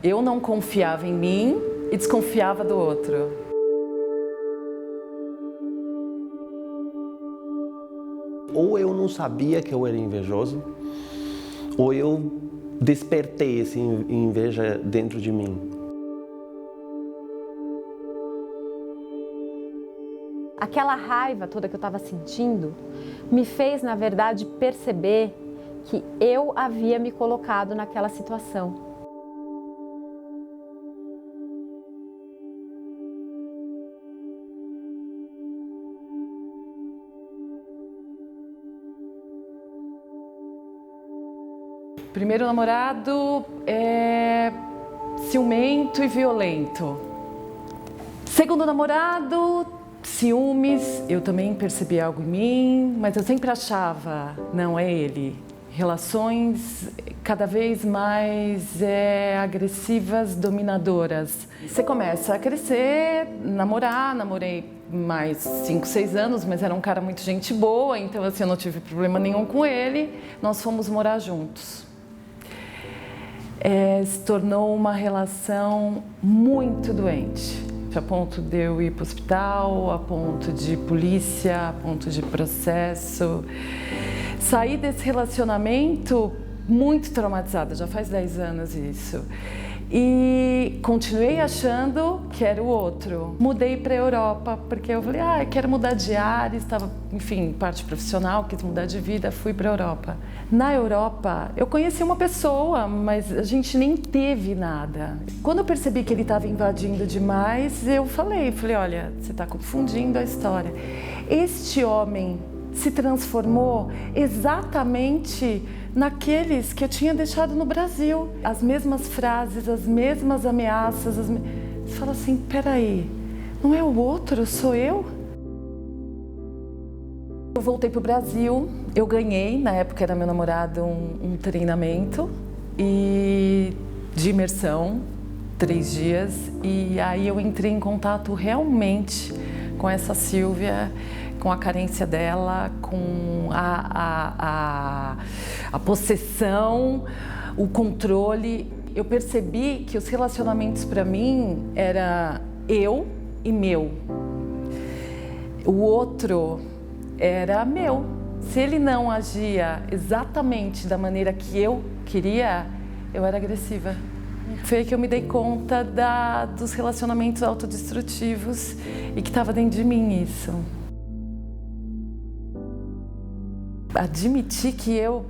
Eu não confiava em mim e desconfiava do outro. Ou eu não sabia que eu era invejoso, ou eu despertei essa inveja dentro de mim. Aquela raiva toda que eu estava sentindo me fez, na verdade, perceber que eu havia me colocado naquela situação. Primeiro namorado é ciumento e violento. Segundo namorado, ciúmes. Eu também percebi algo em mim, mas eu sempre achava, não é ele. Relações cada vez mais agressivas, dominadoras. Você começa a crescer, namorei mais 5, 6 anos, mas era um cara muito gente boa, então assim, eu não tive problema nenhum com ele. Nós fomos morar juntos. Se tornou uma relação muito doente, a ponto de eu ir para o hospital, a ponto de polícia, a ponto de processo. Saí desse relacionamento muito traumatizada, já faz 10 anos isso. E continuei achando que era o outro. Mudei para a Europa, porque eu falei, quero mudar de área, estava, enfim, parte profissional, quis mudar de vida, fui para a Europa. Na Europa, eu conheci uma pessoa, mas a gente nem teve nada. Quando eu percebi que ele estava invadindo demais, eu falei, olha, você está confundindo a história. Este homem se transformou exatamente naqueles que eu tinha deixado no Brasil. As mesmas frases, as mesmas ameaças. Você fala assim, peraí, não é o outro, sou eu? Eu voltei para o Brasil, eu ganhei, na época era meu namorado, um treinamento de imersão, 3 dias, e aí eu entrei em contato realmente com essa Sílvia, com a carência dela, com a possessão, o controle. Eu percebi que os relacionamentos para mim era eu e meu. O outro era meu. Se ele não agia exatamente da maneira que eu queria, eu era agressiva. Foi aí que eu me dei conta dos relacionamentos autodestrutivos e que estava dentro de mim isso. Admitir que eu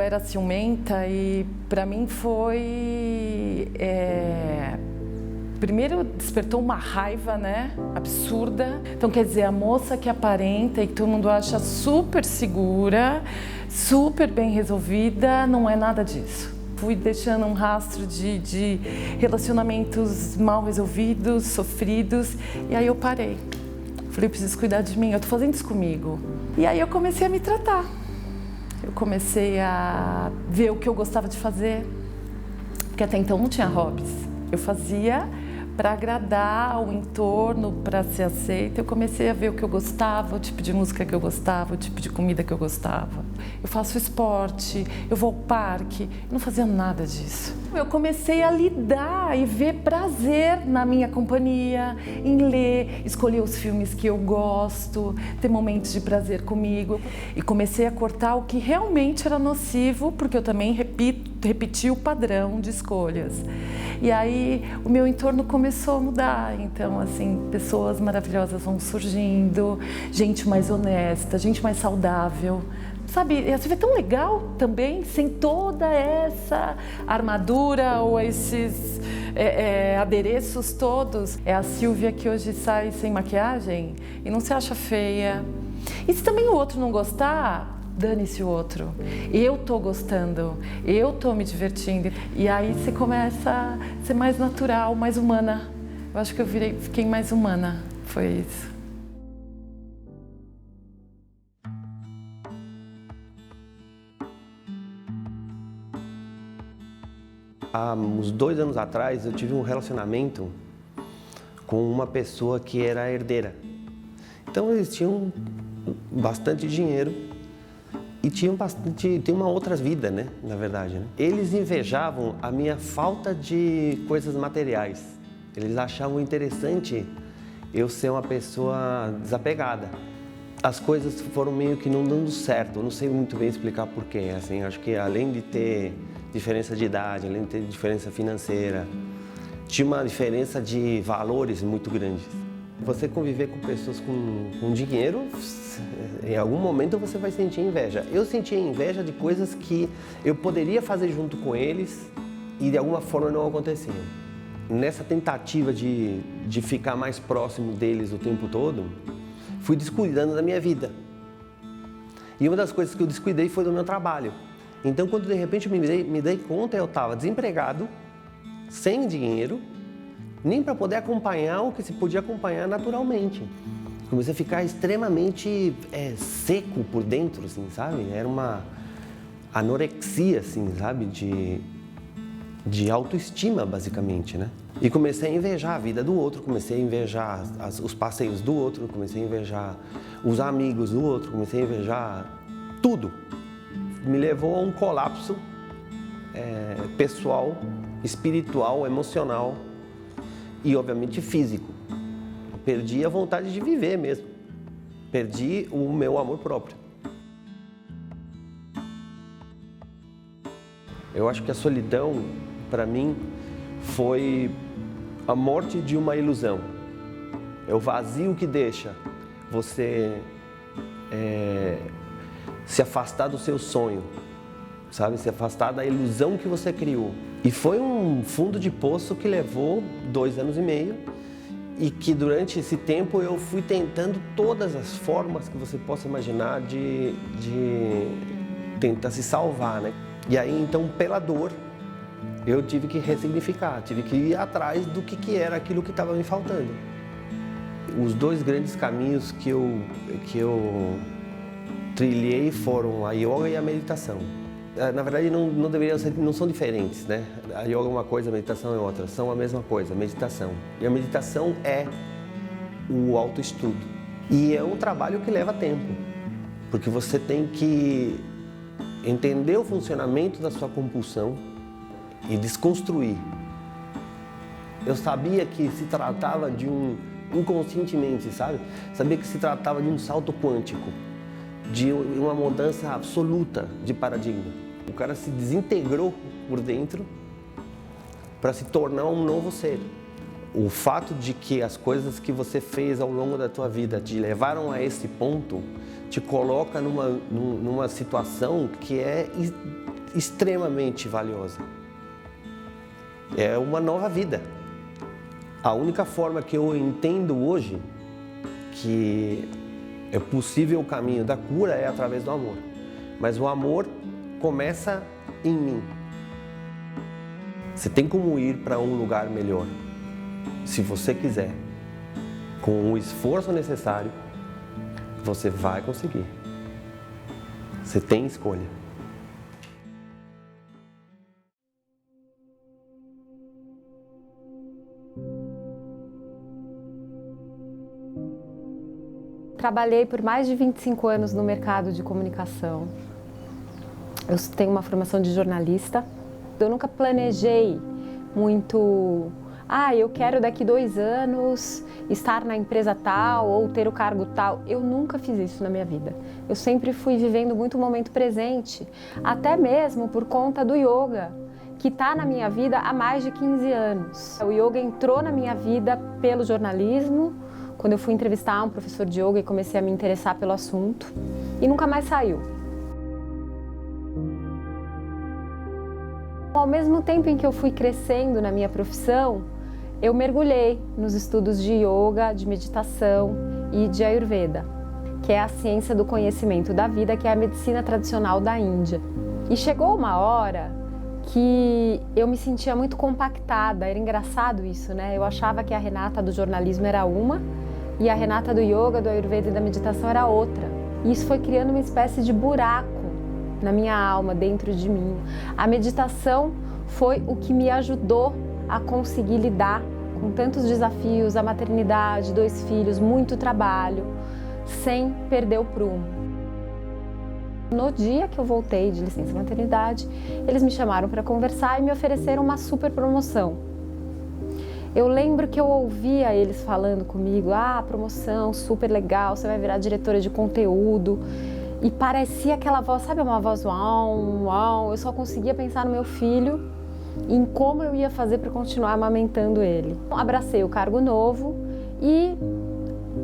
era ciumenta e para mim foi... Primeiro despertou uma raiva, né, absurda. Então quer dizer, a moça que aparenta e que todo mundo acha super segura, super bem resolvida, não é nada disso. Fui deixando um rastro de relacionamentos mal resolvidos, sofridos, e aí eu parei. Falei, eu preciso cuidar de mim, eu tô fazendo isso comigo. E aí eu comecei a me tratar. Eu comecei a ver o que eu gostava de fazer, porque até então não tinha hobbies. Eu fazia para agradar o entorno, para ser aceita. Eu comecei a ver o que eu gostava, o tipo de música que eu gostava, o tipo de comida que eu gostava. Eu faço esporte, eu vou ao parque, eu não fazia nada disso. Eu comecei a lidar e ver prazer na minha companhia, em ler, escolher os filmes que eu gosto, ter momentos de prazer comigo. E comecei a cortar o que realmente era nocivo, porque eu também repeti o padrão de escolhas. E aí o meu entorno começou a mudar, então assim, pessoas maravilhosas vão surgindo, gente mais honesta, gente mais saudável. Sabe, você vê tão legal também, sem toda essa armadura ou esses adereços todos. É a Sílvia que hoje sai sem maquiagem e não se acha feia. E se também o outro não gostar, dane-se o outro. Eu tô gostando, eu tô me divertindo. E aí você começa a ser mais natural, mais humana. Eu acho que eu fiquei mais humana, foi isso. Há uns 2 anos atrás, eu tive um relacionamento com uma pessoa que era herdeira. Então, eles tinham bastante dinheiro e tinham uma outra vida, né? Na verdade, né? Eles invejavam a minha falta de coisas materiais. Eles achavam interessante eu ser uma pessoa desapegada. As coisas foram meio que não dando certo, eu não sei muito bem explicar porquê. Assim, acho que além de ter diferença de idade, além de ter diferença financeira, tinha uma diferença de valores muito grandes. Você conviver com pessoas com dinheiro, em algum momento você vai sentir inveja. Eu sentia inveja de coisas que eu poderia fazer junto com eles e de alguma forma não aconteciam. Nessa tentativa de ficar mais próximo deles o tempo todo, fui descuidando da minha vida. E uma das coisas que eu descuidei foi do meu trabalho. Então, quando de repente me dei conta, eu estava desempregado, sem dinheiro, nem para poder acompanhar o que se podia acompanhar naturalmente. Comecei a ficar extremamente seco por dentro, assim, sabe? Era uma anorexia, assim, sabe? De autoestima, basicamente, né? E comecei a invejar a vida do outro, comecei a invejar os passeios do outro, comecei a invejar os amigos do outro, comecei a invejar tudo. Me levou a um colapso pessoal, espiritual, emocional e, obviamente, físico. Perdi a vontade de viver mesmo. Perdi o meu amor próprio. Eu acho que a solidão, para mim, foi a morte de uma ilusão. É o vazio que deixa você se afastar do seu sonho, sabe? Se afastar da ilusão que você criou. E foi um fundo de poço que levou 2 anos e meio e que durante esse tempo eu fui tentando todas as formas que você possa imaginar de tentar se salvar, né? E aí, então, pela dor, eu tive que ressignificar, tive que ir atrás do que era aquilo que estava me faltando. Os 2 grandes caminhos que eu trilhei foram a yoga e a meditação. Na verdade, não deveriam ser, não são diferentes, né? A yoga é uma coisa, a meditação é outra, são a mesma coisa, a meditação. E a meditação é o autoestudo. E é um trabalho que leva tempo, porque você tem que entender o funcionamento da sua compulsão e desconstruir. Eu sabia que se tratava de inconscientemente, sabe? Sabia que se tratava de um salto quântico, de uma mudança absoluta de paradigma. O cara se desintegrou por dentro para se tornar um novo ser. O fato de que as coisas que você fez ao longo da tua vida te levaram a esse ponto, te coloca numa situação que é extremamente valiosa. É uma nova vida. A única forma que eu entendo hoje que é possível o caminho da cura é através do amor. Mas o amor começa em mim. Você tem como ir para um lugar melhor, se você quiser. Com o esforço necessário, você vai conseguir. Você tem escolha. Trabalhei por mais de 25 anos no mercado de comunicação. Eu tenho uma formação de jornalista. Eu nunca planejei muito, eu quero daqui 2 anos estar na empresa tal ou ter o cargo tal. Eu nunca fiz isso na minha vida. Eu sempre fui vivendo muito o momento presente, até mesmo por conta do yoga, que está na minha vida há mais de 15 anos. O yoga entrou na minha vida pelo jornalismo, quando eu fui entrevistar um professor de yoga e comecei a me interessar pelo assunto, e nunca mais saiu. Ao mesmo tempo em que eu fui crescendo na minha profissão, eu mergulhei nos estudos de yoga, de meditação e de Ayurveda, que é a ciência do conhecimento da vida, que é a medicina tradicional da Índia. E chegou uma hora que eu me sentia muito compactada, era engraçado isso, né? Eu achava que a Renata do jornalismo era uma e a Renata do yoga, do Ayurveda e da meditação era outra. E isso foi criando uma espécie de buraco na minha alma, dentro de mim. A meditação foi o que me ajudou a conseguir lidar com tantos desafios, a maternidade, 2 filhos, muito trabalho, sem perder o prumo. No dia que eu voltei de licença maternidade, eles me chamaram para conversar e me ofereceram uma super promoção. Eu lembro que eu ouvia eles falando comigo, promoção super legal, você vai virar diretora de conteúdo. E parecia aquela voz, sabe, uma voz uau, uau. Eu só conseguia pensar no meu filho e em como eu ia fazer para continuar amamentando ele. Abracei o cargo novo e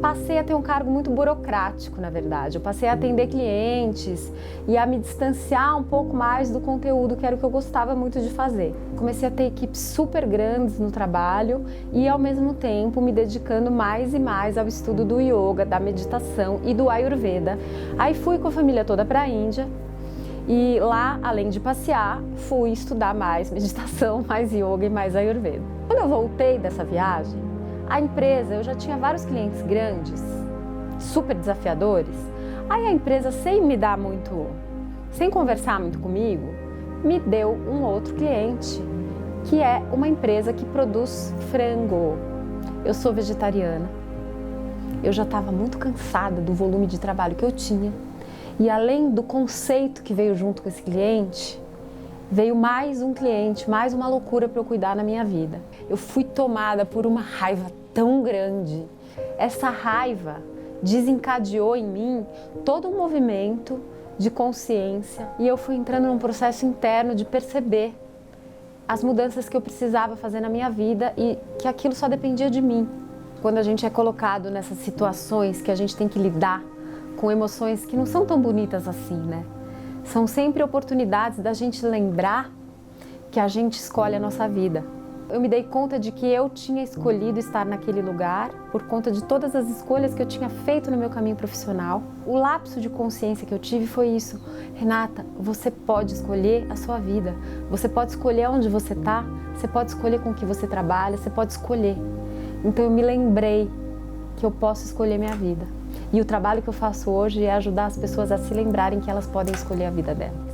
passei a ter um cargo muito burocrático, na verdade. Eu passei a atender clientes e a me distanciar um pouco mais do conteúdo, que era o que eu gostava muito de fazer. Comecei a ter equipes super grandes no trabalho e, ao mesmo tempo, me dedicando mais e mais ao estudo do yoga, da meditação e do Ayurveda. Aí fui com a família toda para a Índia e lá, além de passear, fui estudar mais meditação, mais yoga e mais Ayurveda. Quando eu voltei dessa viagem, a empresa, eu já tinha vários clientes grandes, super desafiadores. Aí a empresa, sem conversar muito comigo, me deu um outro cliente, que é uma empresa que produz frango. Eu sou vegetariana. Eu já estava muito cansada do volume de trabalho que eu tinha. E além do conceito que veio junto com esse cliente, veio mais um cliente, mais uma loucura para eu cuidar na minha vida. Eu fui tomada por uma raiva tão grande. Essa raiva desencadeou em mim todo um movimento de consciência e eu fui entrando num processo interno de perceber as mudanças que eu precisava fazer na minha vida e que aquilo só dependia de mim. Quando a gente é colocado nessas situações que a gente tem que lidar com emoções que não são tão bonitas assim, né? São sempre oportunidades da gente lembrar que a gente escolhe a nossa vida. Eu me dei conta de que eu tinha escolhido estar naquele lugar por conta de todas as escolhas que eu tinha feito no meu caminho profissional. O lapso de consciência que eu tive foi isso. Renata, você pode escolher a sua vida. Você pode escolher onde você está, você pode escolher com que você trabalha, você pode escolher. Então eu me lembrei que eu posso escolher minha vida. E o trabalho que eu faço hoje é ajudar as pessoas a se lembrarem que elas podem escolher a vida delas.